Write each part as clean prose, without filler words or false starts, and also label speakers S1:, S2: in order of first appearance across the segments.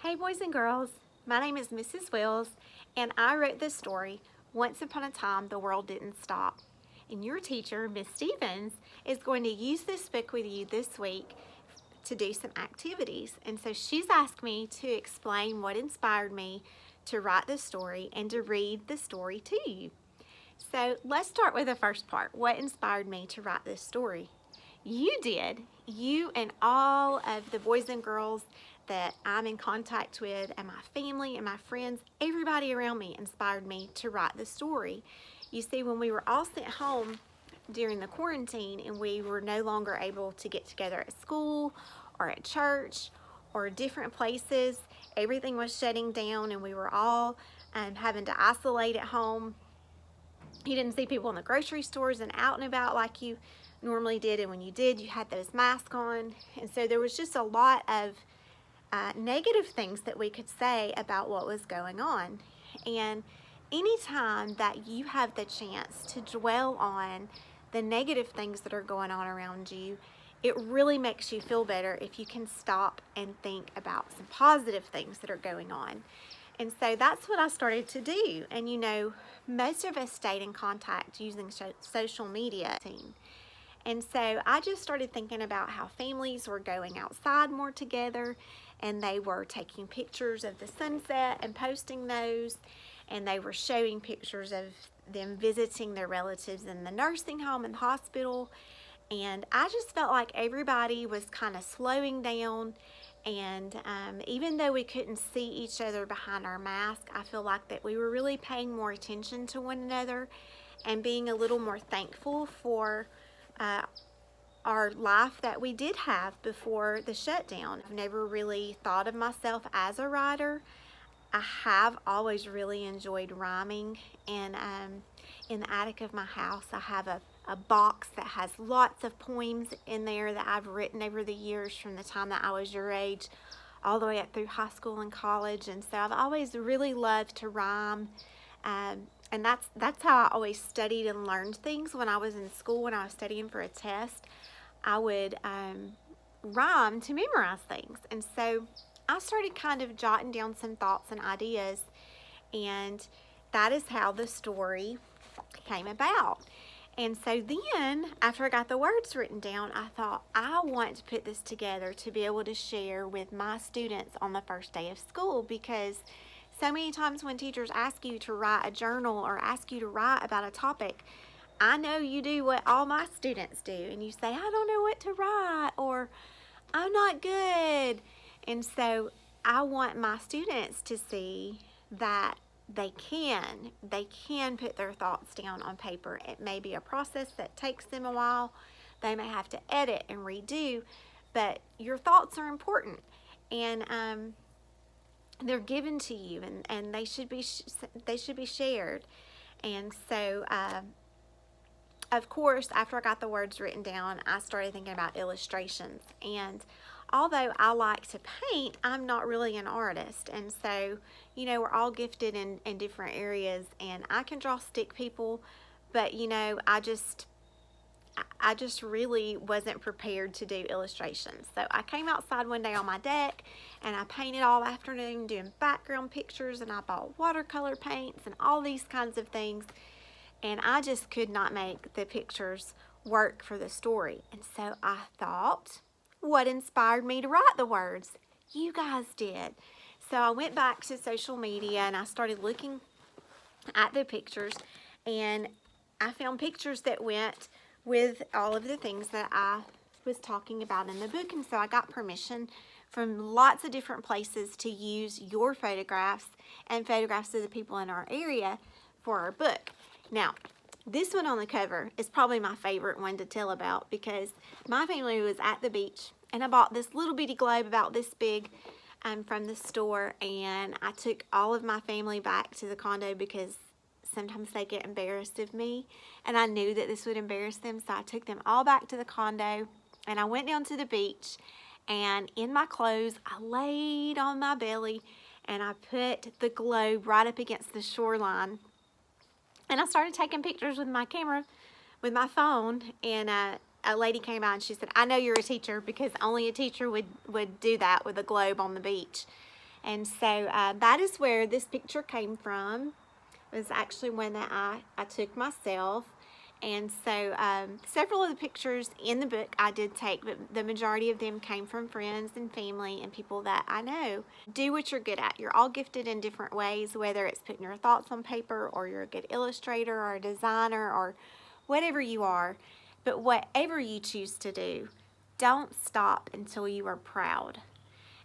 S1: Hey boys and girls, my name is Mrs. Wills and I wrote this story, Once Upon a Time the World Didn't Stop. And your teacher, Miss Stevens, is going to use this book with you this week to do some activities. And so she's asked me to explain what inspired me to write this story and to read the story to you. So let's start with the first part. What inspired me to write this story? You did. You and all of the boys and girls that I'm in contact with, and my family and my friends, everybody around me inspired me to write the story. You see, when we were all sent home during the quarantine and we were no longer able to get together at school or at church or different places, everything was shutting down and we were all having to isolate at home. You didn't see people in the grocery stores and out and about like you normally did, and when you did, you had those masks on. And so there was just a lot of negative things that we could say about what was going on. And anytime that you have the chance to dwell on the negative things that are going on around you, it really makes you feel better if you can stop and think about some positive things that are going on. And so that's what I started to do. And you know, most of us stayed in contact using social media. And so I just started thinking about how families were going outside more together, and they were taking pictures of the sunset and posting those, and they were showing pictures of them visiting their relatives in the nursing home and hospital. And I just felt like everybody was kind of slowing down, and even though we couldn't see each other behind our mask, I feel like that we were really paying more attention to one another and being a little more thankful for our life that we did have before the shutdown. I've never really thought of myself as a writer. I have always really enjoyed rhyming, and in the attic of my house I have a box that has lots of poems in there that I've written over the years from the time that I was your age all the way up through high school and college. And so I've always really loved to rhyme, and that's how I always studied and learned things. When I was in school, when I was studying for a test, I would rhyme to memorize things. And so I started kind of jotting down some thoughts and ideas, and that is how the story came about. And so then, after I got the words written down, I thought, I want to put this together to be able to share with my students on the first day of school, because so many times when teachers ask you to write a journal or ask you to write about a topic, I know you do what all my students do, and you say, I don't know what to write, or I'm not good. And so I want my students to see that they can put their thoughts down on paper. It may be a process that takes them a while. They may have to edit and redo, but your thoughts are important, and they're given to you, and they should be shared. And so of course, after I got the words written down, I started thinking about illustrations. And although I like to paint, I'm not really an artist. And so, you know, we're all gifted in different areas, and I can draw stick people, but you know, I just really wasn't prepared to do illustrations. So I came outside one day on my deck and I painted all afternoon doing background pictures, and I bought watercolor paints and all these kinds of things. And I just could not make the pictures work for the story. And so I thought, what inspired me to write the words? You guys did. So I went back to social media and I started looking at the pictures, and I found pictures that went with all of the things that I was talking about in the book. And so I got permission from lots of different places to use your photographs and photographs of the people in our area for our book. Now, this one on the cover is probably my favorite one to tell about, because my family was at the beach and I bought this little bitty globe about this big from the store, and I took all of my family back to the condo because sometimes they get embarrassed of me, and I knew that this would embarrass them, so I took them all back to the condo, and I went down to the beach, and in my clothes I laid on my belly and I put the globe right up against the shoreline. And I started taking pictures with my camera, with my phone, and a lady came by and she said, I know you're a teacher, because only a teacher would do that with a globe on the beach. And so that is where this picture came from. It was actually one that I took myself. And so several of the pictures in the book I did take, but the majority of them came from friends and family and people that I know. Do what you're good at. You're all gifted in different ways, whether it's putting your thoughts on paper, or you're a good illustrator or a designer or whatever you are. But whatever you choose to do, don't stop until you are proud.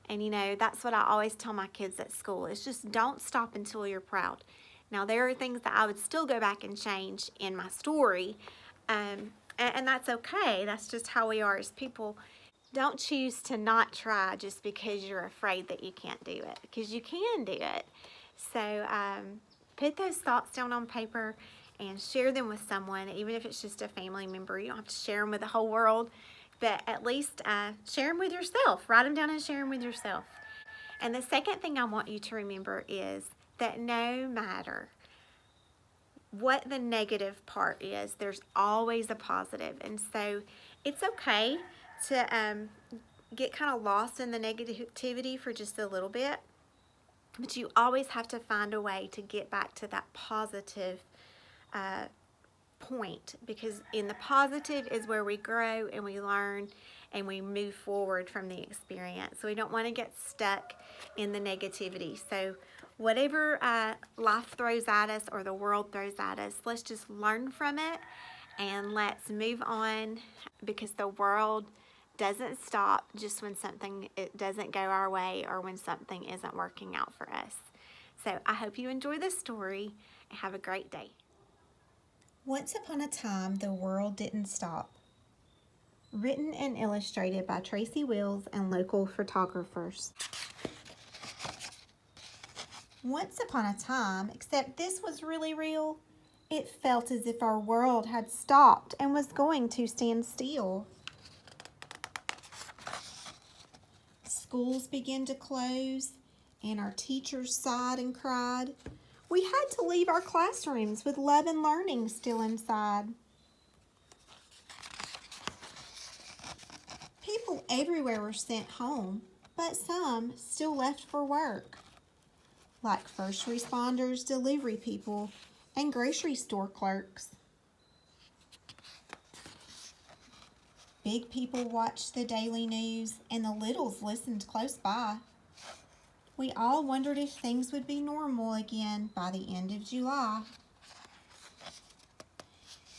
S1: And you know, that's what I always tell my kids at school. It's just don't stop until you're proud. Now, there are things that I would still go back and change in my story, and that's okay. That's just how we are as people. Don't choose to not try just because you're afraid that you can't do it, because you can do it. So put those thoughts down on paper and share them with someone, even if it's just a family member. You don't have to share them with the whole world, but at least share them with yourself. Write them down and share them with yourself. And the second thing I want you to remember is that no matter what the negative part is, there's always a positive. And so it's okay to get kind of lost in the negativity for just a little bit, but you always have to find a way to get back to that positive point, because in the positive is where we grow and we learn and we move forward from the experience. So we don't want to get stuck in the negativity. So whatever life throws at us or the world throws at us, let's just learn from it and let's move on, because the world doesn't stop just when it doesn't go our way or when something isn't working out for us. So I hope you enjoy this story and have a great day. Once upon a time, the world didn't stop. Written and illustrated by Tracy Wills and local photographers. Once upon a time, except this was really real, it felt as if our world had stopped and was going to stand still. Schools began to close, and our teachers sighed and cried. We had to leave our classrooms with love and learning still inside. People everywhere were sent home, but some still left for work, like first responders, delivery people, and grocery store clerks. Big people watched the daily news, and the littles listened close by. We all wondered if things would be normal again by the end of July.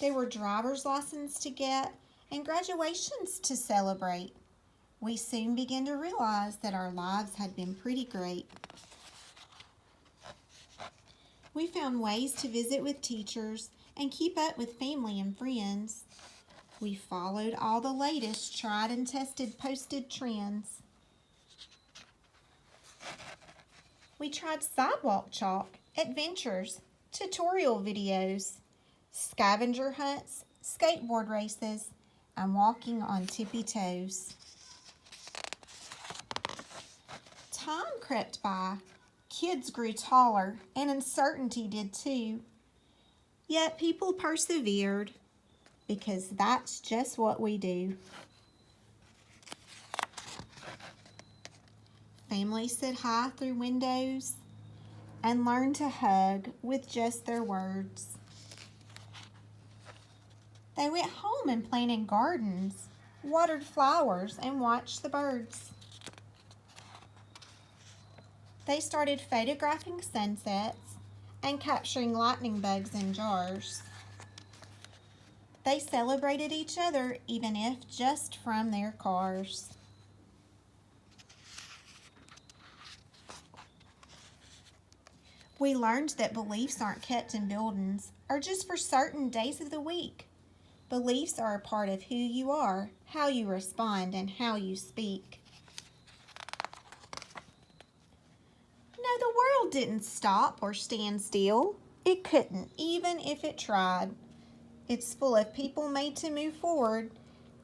S1: There were driver's licenses to get and graduations to celebrate. We soon began to realize that our lives had been pretty great. We found ways to visit with teachers and keep up with family and friends. We followed all the latest tried and tested posted trends. We tried sidewalk chalk, adventures, tutorial videos, scavenger hunts, skateboard races, and walking on tippy toes. Time crept by, kids grew taller, and uncertainty did too. Yet people persevered, because that's just what we do. Families said hi through windows and learned to hug with just their words. They went home and planted gardens, watered flowers, and watched the birds. They started photographing sunsets and capturing lightning bugs in jars. They celebrated each other, even if just from their cars. We learned that beliefs aren't kept in buildings or just for certain days of the week. Beliefs are a part of who you are, how you respond, and how you speak. No, the world didn't stop or stand still. It couldn't, even if it tried. It's full of people made to move forward,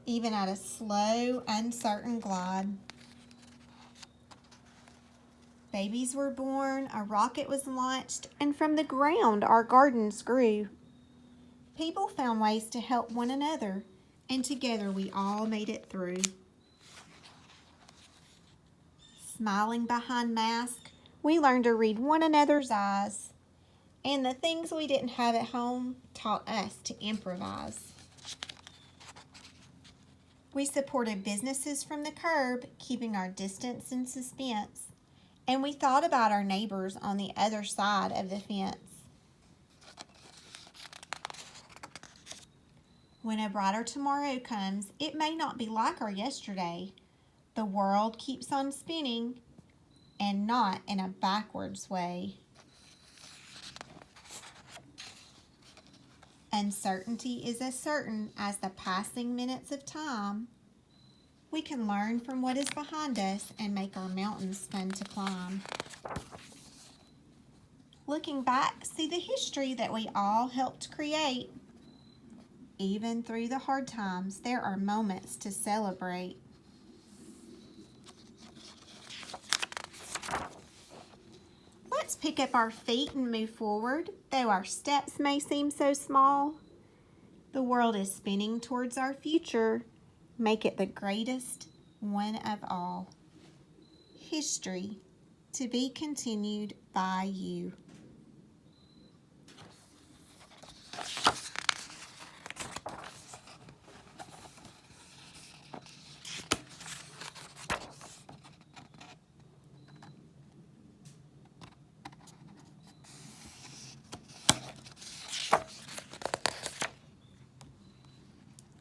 S1: even at a slow, uncertain glide. Babies were born, a rocket was launched, and from the ground our gardens grew. People found ways to help one another, and together we all made it through. Smiling behind masks, we learned to read one another's eyes. And the things we didn't have at home taught us to improvise. We supported businesses from the curb, keeping our distance in suspense. And we thought about our neighbors on the other side of the fence. When a brighter tomorrow comes, it may not be like our yesterday. The world keeps on spinning, and not in a backwards way. Uncertainty is as certain as the passing minutes of time. We can learn from what is behind us and make our mountains fun to climb. Looking back, see the history that we all helped create. Even through the hard times, there are moments to celebrate. Let's pick up our feet and move forward, though our steps may seem so small. The world is spinning towards our future. Make it the greatest one of all. History to be continued by you.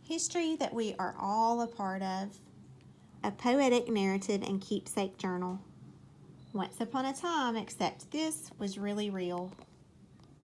S1: History that we are all a part of. A poetic narrative and keepsake journal. Once upon a time, except this was really real.